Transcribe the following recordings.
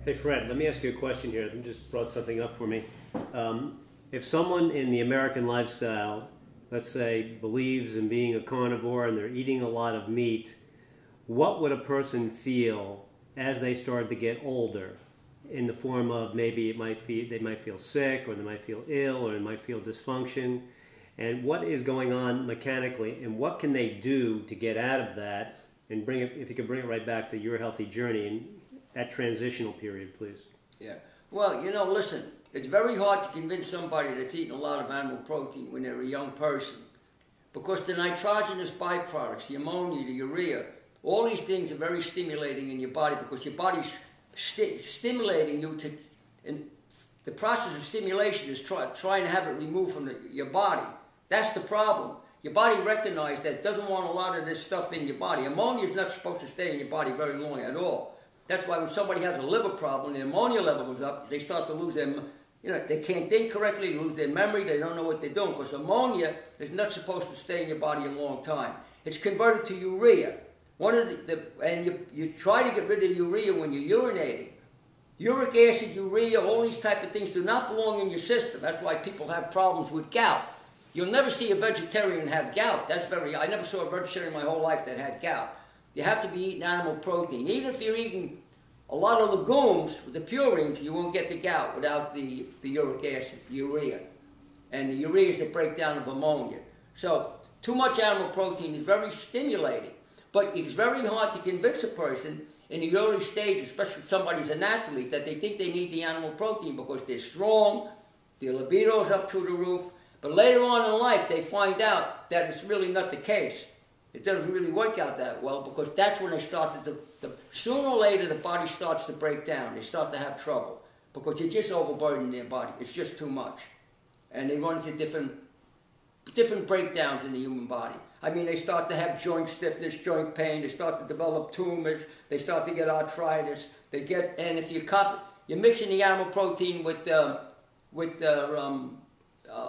Hey Fred, let me ask you a question here. You just brought something up for me. If someone in the American lifestyle, let's say, believes in being a carnivore and they're eating a lot of meat, what would a person feel as they start to get older? In the form of maybe they might feel sick, or they might feel ill, or they might feel dysfunction. And what is going on mechanically, and what can they do to get out of that and bring it, if you could bring it right back to your healthy journey and that transitional period, please. Yeah. Well, you know, listen, it's very hard to convince somebody that's eating a lot of animal protein when they're a young person, because the nitrogenous byproducts, the ammonia, the urea, all these things are very stimulating in your body, because your body's stimulating you to, and the process of stimulation is trying to have it removed from your body. That's the problem. Your body recognizes that it doesn't want a lot of this stuff in your body. Ammonia is not supposed to stay in your body very long at all. That's why when somebody has a liver problem, the ammonia level goes up, they start to lose their, they can't think correctly, lose their memory, they don't know what they're doing, because ammonia is not supposed to stay in your body a long time. It's converted to urea. You try to get rid of urea when you're urinating. Uric acid, urea, all these type of things do not belong in your system. That's why people have problems with gout. You'll never see a vegetarian have gout. I never saw a vegetarian in my whole life that had gout. You have to be eating animal protein. Even if you're eating a lot of legumes with the purines, you won't get the gout without the uric acid, the urea. And the urea is the breakdown of ammonia. So too much animal protein is very stimulating. But it's very hard to convince a person in the early stages, especially if somebody's an athlete, that they think they need the animal protein because they're strong, their libido's up through the roof. But later on in life, they find out that it's really not the case. It doesn't really work out that well, because that's when they started to sooner or later the body starts to break down. They start to have trouble because you're just overburdening their body. It's just too much. And they run into different breakdowns in the human body. I mean, they start to have joint stiffness, joint pain. They start to develop tumors. They start to get arthritis. And if you're mixing the animal protein with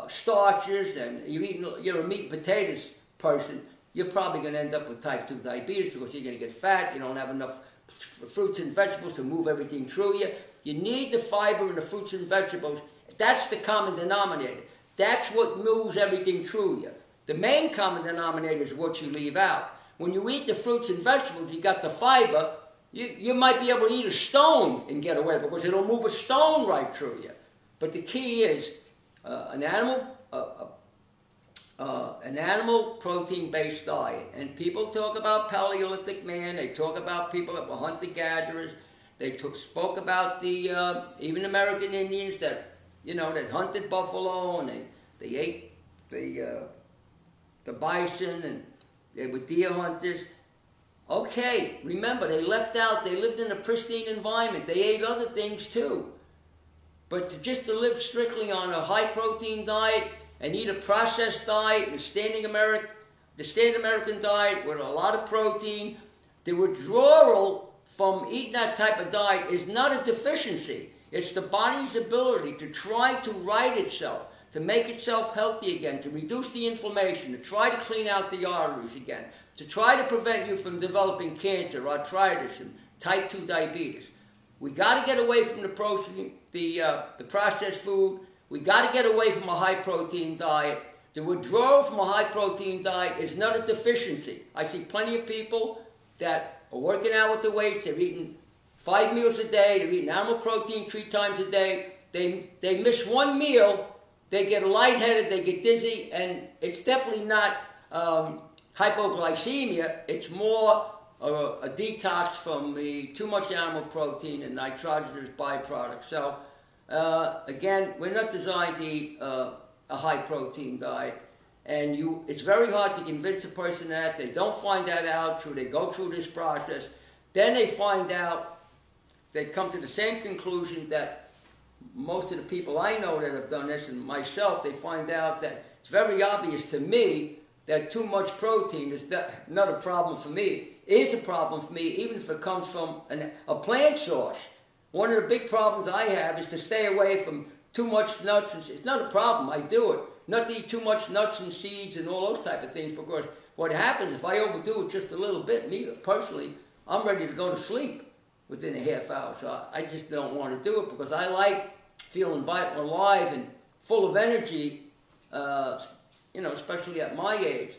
starches, and you're a meat and potatoes person, you're probably going to end up with type 2 diabetes, because you're going to get fat. You don't have enough fruits and vegetables to move everything through you. You need the fiber in the fruits and vegetables. That's the common denominator. That's what moves everything through you. The main common denominator is what you leave out. When you eat the fruits and vegetables, you got the fiber, you might be able to eat a stone and get away, because it'll move a stone right through you. But the key is an animal protein-based diet. And people talk about Paleolithic man, they talk about people that were hunter-gatherers, they spoke about the even American Indians that hunted buffalo, and they ate the bison, and they were deer hunters. Okay, remember, they lived in a pristine environment. They ate other things too. But just to live strictly on a high-protein diet and eat a processed diet, the standard American diet with a lot of protein, the withdrawal from eating that type of diet is not a deficiency. It's the body's ability to try to right itself, to make itself healthy again, to reduce the inflammation, to try to clean out the arteries again, to try to prevent you from developing cancer, arthritis, and type 2 diabetes. We got to get away from the processed food. We got to get away from a high-protein diet. The withdrawal from a high-protein diet is not a deficiency. I see plenty of people that are working out with the weights. They're eating 5 meals a day. They're eating animal protein 3 times a day. They miss one meal. They get lightheaded. They get dizzy. And it's definitely not hypoglycemia. It's more a detox from the too much animal protein and nitrogenous byproducts. So, again, we're not designed to eat a high-protein diet. And it's very hard to convince a person that. They don't find that out. They go through this process. Then they find out, they come to the same conclusion that most of the people I know that have done this, and myself, they find out that it's very obvious to me that too much protein is not a problem for me. It is a problem for me, even if it comes from a plant source. One of the big problems I have is to stay away from too much nuts. It's not a problem, I do it. Not to eat too much nuts and seeds and all those type of things, because what happens if I overdo it just a little bit, me personally, I'm ready to go to sleep. within a half hour. So I just don't want to do it because I like feeling vital, alive, and full of energy, especially at my age.